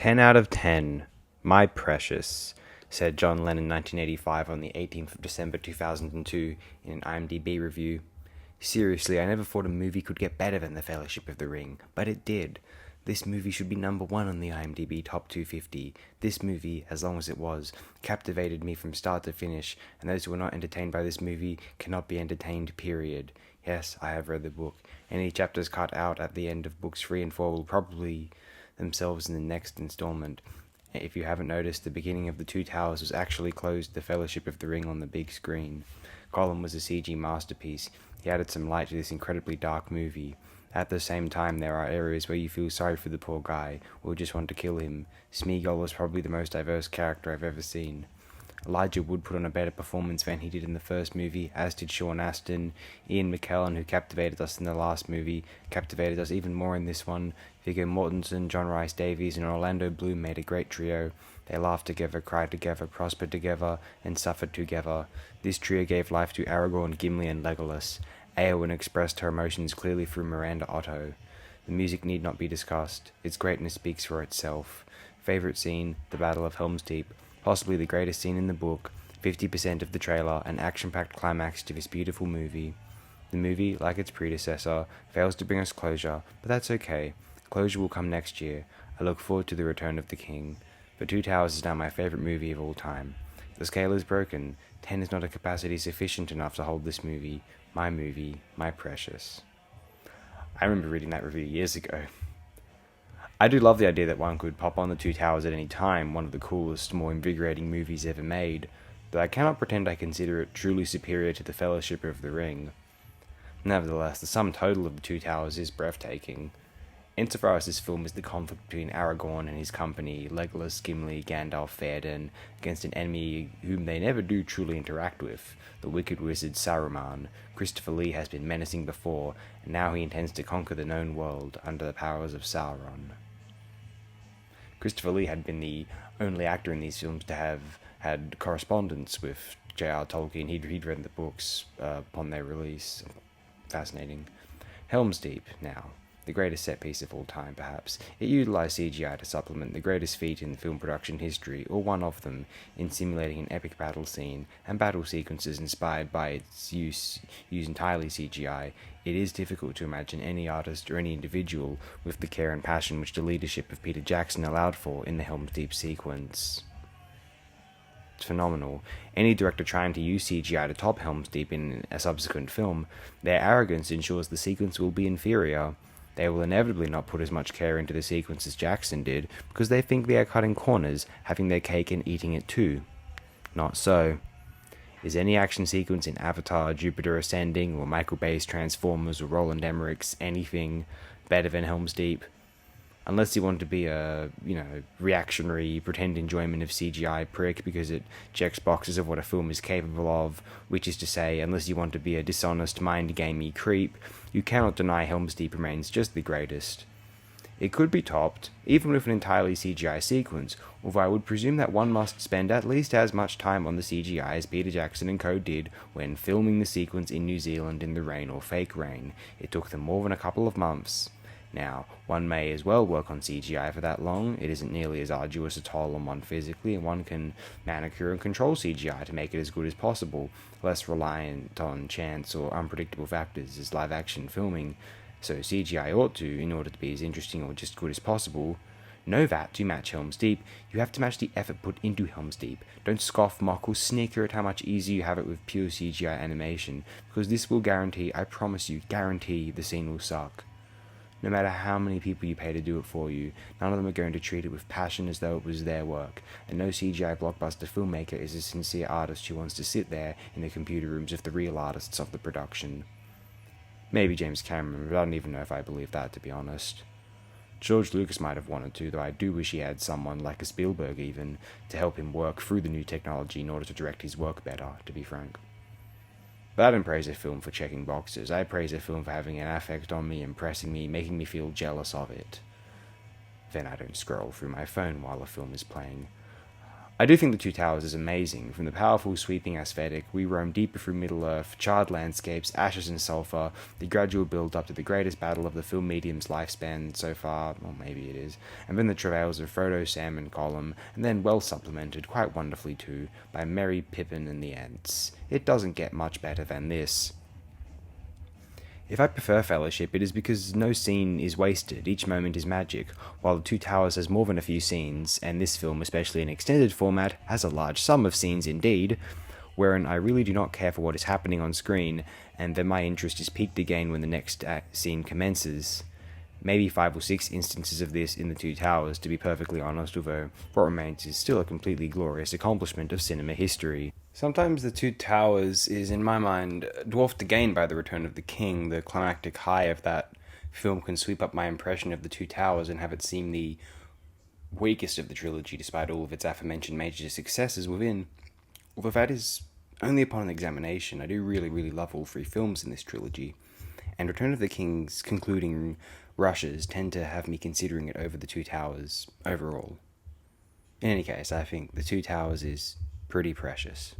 10 out of 10. My precious, said John Lennon in 1985 on the 18th of December 2002 in an IMDb review. Seriously, I never thought a movie could get better than The Fellowship of the Ring, but it did. This movie should be number one on the IMDb Top 250. This movie, as long as it was, captivated me from start to finish, and those who are not entertained by this movie cannot be entertained, period. Yes, I have read the book. Any chapters cut out at the end of books 3 and 4 will probably themselves in the next installment. If you haven't noticed, the beginning of The Two Towers was actually closed The Fellowship of the Ring on the big screen. Gollum was a CG masterpiece. He added some light to this incredibly dark movie. At the same time, there are areas where you feel sorry for the poor guy, or just want to kill him. Smeagol was probably the most diverse character I've ever seen. Elijah Wood put on a better performance than he did in the first movie, as did Sean Astin. Ian McKellen, who captivated us in the last movie, captivated us even more in this one. Viggo Mortensen, John Rhys Davies, and Orlando Bloom made a great trio. They laughed together, cried together, prospered together, and suffered together. This trio gave life to Aragorn, Gimli, and Legolas. Eowyn expressed her emotions clearly through Miranda Otto. The music need not be discussed. Its greatness speaks for itself. Favourite scene, the Battle of Helm's Deep. Possibly the greatest scene in the book, 50% of the trailer, an action-packed climax to this beautiful movie. The movie, like its predecessor, fails to bring us closure, but that's okay. Closure will come next year. I look forward to the return of the king. The Two Towers is now my favourite movie of all time. The scale is broken. 10 is not a capacity sufficient enough to hold this movie, my precious. I remember reading that review years ago. I do love the idea that one could pop on The Two Towers at any time, one of the coolest, more invigorating movies ever made, but I cannot pretend I consider it truly superior to The Fellowship of the Ring. Nevertheless, the sum total of The Two Towers is breathtaking. Insofar as this film is the conflict between Aragorn and his company, Legolas, Gimli, Gandalf, Theoden, against an enemy whom they never do truly interact with, the wicked wizard Saruman. Christopher Lee has been menacing before, and now he intends to conquer the known world under the powers of Sauron. Christopher Lee had been the only actor in these films to have had correspondence with J.R. Tolkien. He'd read the books upon their release. Fascinating. Helm's Deep, now. The greatest set piece of all time, perhaps. It utilized CGI to supplement the greatest feat in film production history, or one of them, in simulating an epic battle scene, and battle sequences inspired by its use entirely CGI. It is difficult to imagine any artist or any individual with the care and passion which the leadership of Peter Jackson allowed for in the Helm's Deep sequence. It's phenomenal. Any director trying to use CGI to top Helm's Deep in a subsequent film, their arrogance ensures the sequence will be inferior. They will inevitably not put as much care into the sequence as Jackson did, because they think they are cutting corners, having their cake and eating it too. Not so. Is any action sequence in Avatar, Jupiter Ascending, or Michael Bay's Transformers, or Roland Emmerich's anything better than Helm's Deep? Unless you want to be a, reactionary, pretend enjoyment of CGI prick because it checks boxes of what a film is capable of, which is to say, unless you want to be a dishonest, mind-gamey creep, you cannot deny Helm's Deep remains just the greatest. It could be topped, even with an entirely CGI sequence, although I would presume that one must spend at least as much time on the CGI as Peter Jackson and co. did when filming the sequence in New Zealand in the rain or fake rain. It took them more than a couple of months. Now, one may as well work on CGI for that long. It isn't nearly as arduous a toll on one physically, and one can manicure and control CGI to make it as good as possible, less reliant on chance or unpredictable factors as live-action filming. So CGI ought to, in order to be as interesting or just good as possible. Know that to match Helm's Deep, you have to match the effort put into Helm's Deep. Don't scoff, mock, or snicker at how much easier you have it with pure CGI animation, because this will guarantee, I promise you, guarantee the scene will suck. No matter how many people you pay to do it for you, none of them are going to treat it with passion as though it was their work, and no CGI blockbuster filmmaker is a sincere artist who wants to sit there in the computer rooms of the real artists of the production. Maybe James Cameron, but I don't even know if I believe that, to be honest. George Lucas might have wanted to, though I do wish he had someone, like a Spielberg even, to help him work through the new technology in order to direct his work better, to be frank. But I don't praise a film for checking boxes. I praise a film for having an affect on me, impressing me, making me feel jealous of it. Then I don't scroll through my phone while a film is playing. I do think The Two Towers is amazing. From the powerful, sweeping aesthetic, we roam deeper through Middle-earth, charred landscapes, ashes and sulphur, the gradual build up to the greatest battle of the film medium's lifespan so far, or maybe it is, and then the travails of Frodo, Sam and Gollum, and then well supplemented, quite wonderfully too, by Merry, Pippin and the Ents. It doesn't get much better than this. If I prefer Fellowship, it is because no scene is wasted, each moment is magic, while The Two Towers has more than a few scenes, and this film, especially in extended format, has a large sum of scenes indeed, wherein I really do not care for what is happening on screen, and then my interest is piqued again when the next scene commences. Maybe 5 or 6 instances of this in The Two Towers, to be perfectly honest, although what remains is still a completely glorious accomplishment of cinema history. Sometimes The Two Towers is, in my mind, dwarfed again by The Return of the King. The climactic high of that film can sweep up my impression of The Two Towers and have it seem the weakest of the trilogy, despite all of its aforementioned major successes within. Although that is only upon an examination. I do really love all 3 films in this trilogy, and Return of the King's concluding rushes tend to have me considering it over The Two Towers overall. In any case, I think The Two Towers is pretty precious.